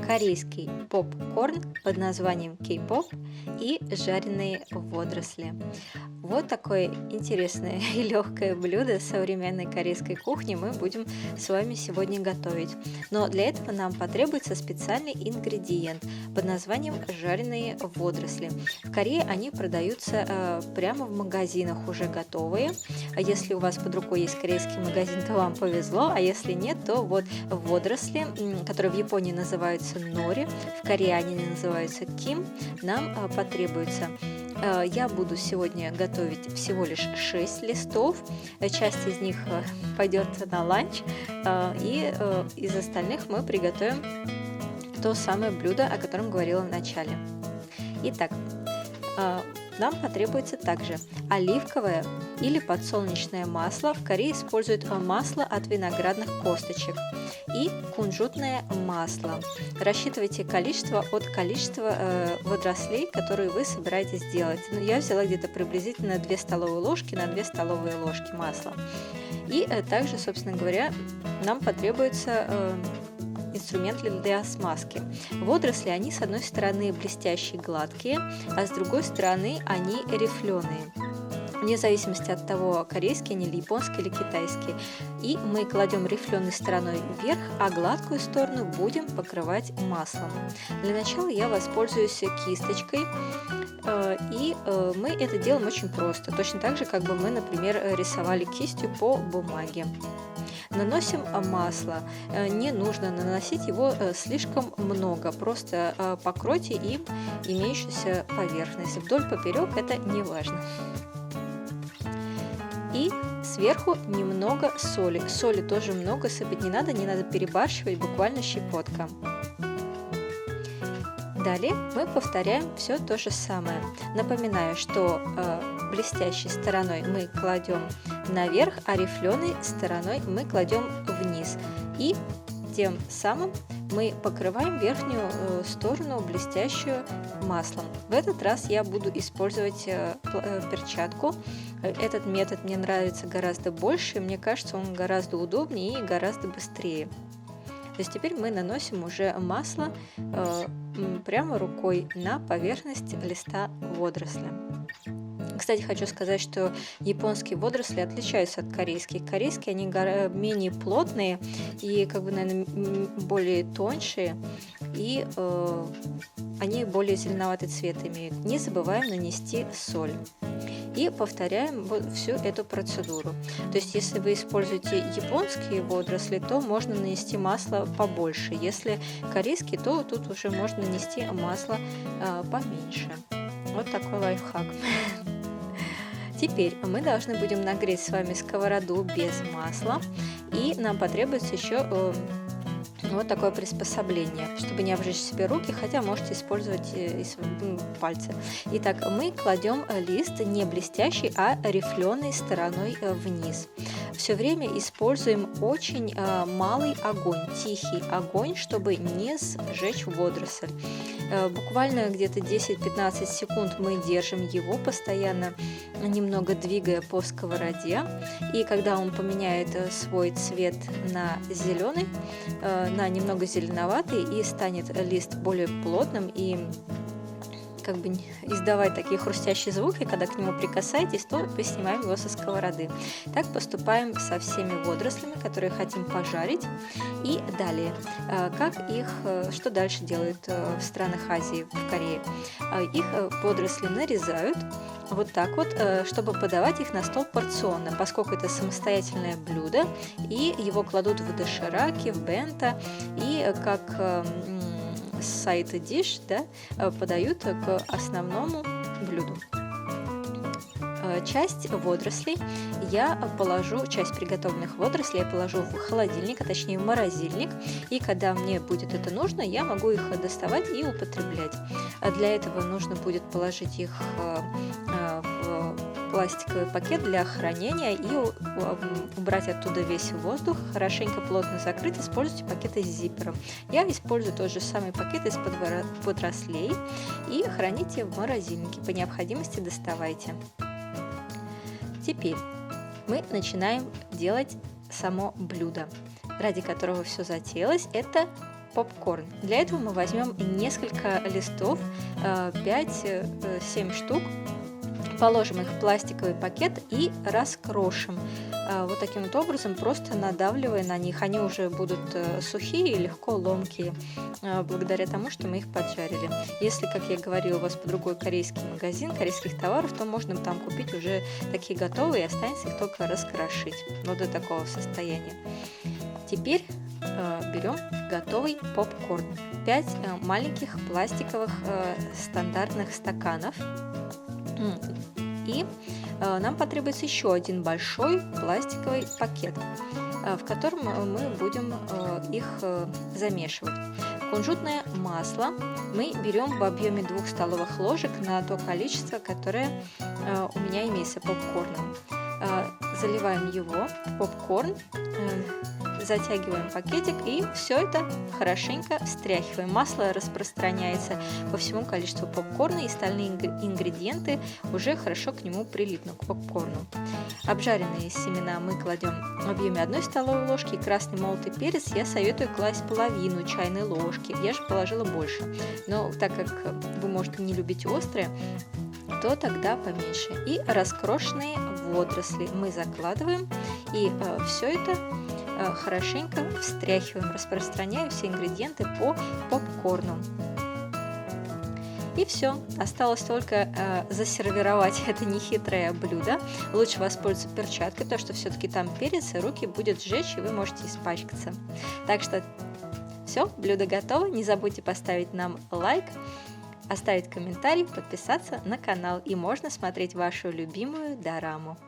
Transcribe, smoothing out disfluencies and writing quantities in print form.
корейский попкорн под названием кей-поп и жареные водоросли. Вот такое интересное и легкое блюдо современной корейской кухни мы будем с вами сегодня готовить. Но для этого нам потребуется специальный ингредиент под названием жареные водоросли. В Корее они продаются прямо в магазинах уже готовые. А если у вас под рукой есть корейский магазин, то вам повезло, а если нет, то вот водоросли, которые в Японии называются нори, в Корее они называются ким, нам потребуется. Я буду сегодня готовить всего лишь 6 листов. Часть из них пойдет на ланч, и из остальных мы приготовим то самое блюдо, о котором говорила в начале. Итак, нам потребуется также оливковое или подсолнечное масло. В Корее используют масло от виноградных косточек и кунжутное масло. Рассчитывайте количество от количества водорослей, которые вы собираетесь сделать. Я взяла где-то приблизительно 2 столовые ложки на 2 столовые ложки масла. И также, собственно говоря, нам потребуется инструмент для смазки. Водоросли, они с одной стороны блестящие, гладкие, а с другой стороны они рифленые. Вне зависимости от того, корейские они или японские или китайские. И мы кладем рифленой стороной вверх, а гладкую сторону будем покрывать маслом. Для начала я воспользуюсь кисточкой. И мы это делаем очень просто, точно так же, как бы мы, например, рисовали кистью по бумаге. Наносим масло. Не нужно наносить его слишком много, просто покройте им имеющуюся поверхность. Вдоль поперек это не важно. И сверху немного соли. Соли тоже много сыпать не надо перебарщивать, буквально щепотка. Далее мы повторяем все то же самое. Напоминаю, что блестящей стороной мы кладем наверх, а рифленой стороной мы кладем вниз. И тем самым мы покрываем верхнюю сторону блестящую маслом. В этот раз я буду использовать перчатку. Этот метод мне нравится гораздо больше, мне кажется, он гораздо удобнее и гораздо быстрее. То есть теперь мы наносим уже масло прямо рукой на поверхность листа водоросли. Кстати, хочу сказать, что японские водоросли отличаются от корейских. Корейские, они менее плотные и, наверное, более тоньшие, и они более зеленоватый цвет имеют. Не забываем нанести соль. И повторяем всю эту процедуру. То есть, если вы используете японские водоросли, то можно нанести масло побольше. Если корейские, то тут уже можно нанести масло поменьше. Вот такой лайфхак. Теперь мы должны будем нагреть с вами сковороду без масла, и нам потребуется еще вот такое приспособление, чтобы не обжечь себе руки, хотя можете использовать пальцы. Итак, мы кладем лист не блестящий, а рифленой стороной вниз. Все время используем очень малый огонь, тихий огонь, чтобы не сжечь водоросль. Буквально где-то 10-15 секунд мы держим его, постоянно немного двигая по сковороде. И когда он поменяет свой цвет на зеленый, на немного зеленоватый, и станет лист более плотным и издавать такие хрустящие звуки, когда к нему прикасаетесь, то мы снимаем его со сковороды. Так поступаем со всеми водорослями, которые хотим пожарить. И далее, что дальше делают в странах Азии, в Корее? Их водоросли нарезают вот так вот, чтобы подавать их на стол порционно, поскольку это самостоятельное блюдо, и его кладут в дошираки, в бенто, и как сайд диш, подают к основному блюду. Часть водорослей часть приготовленных водорослей я положу в холодильник, а точнее в морозильник, и когда мне будет это нужно, я могу их доставать и употреблять. Для этого нужно будет положить их в пластиковый пакет для хранения и убрать оттуда весь воздух, хорошенько плотно закрыть, используйте пакеты с зиппером. Я использую тот же самый пакет из-под водорослей и храните в морозильнике, по необходимости доставайте. Теперь мы начинаем делать само блюдо, ради которого все затеялось. Это попкорн. Для этого мы возьмем несколько листов, 5-7 штук, положим их в пластиковый пакет и раскрошим. Вот таким вот образом, просто надавливая на них. Они уже будут сухие и легко ломкие, благодаря тому, что мы их поджарили. Если, как я говорила, у вас по другой корейский магазин корейских товаров, то можно там купить уже такие готовые, и останется их только раскрошить. Вот до такого состояния. Теперь берем готовый попкорн. 5 маленьких пластиковых стандартных стаканов. И нам потребуется еще один большой пластиковый пакет, в котором мы будем их замешивать. Кунжутное масло мы берем в объеме 2 столовых ложек на то количество, которое у меня имеется попкорном. Заливаем его в попкорн, затягиваем пакетик и все это хорошенько встряхиваем. Масло распространяется по всему количеству попкорна, и остальные ингредиенты уже хорошо к нему прилипнут, к попкорну. Обжаренные семена мы кладем в объеме 1 столовой ложки. Красный молотый перец я советую класть половину чайной ложки. Я же положила больше, но так как вы, может, не любите острое, то тогда поменьше. И раскрошенные водоросли мы закладываем, и все это хорошенько встряхиваем, распространяя все ингредиенты по попкорну. И все, осталось только засервировать это нехитрое блюдо. Лучше воспользоваться перчаткой, потому что все-таки там перец, и руки будет сжечь, и вы можете испачкаться. Так что все, блюдо готово. Не забудьте поставить нам лайк, оставить комментарий, подписаться на канал, и можно смотреть вашу любимую дораму.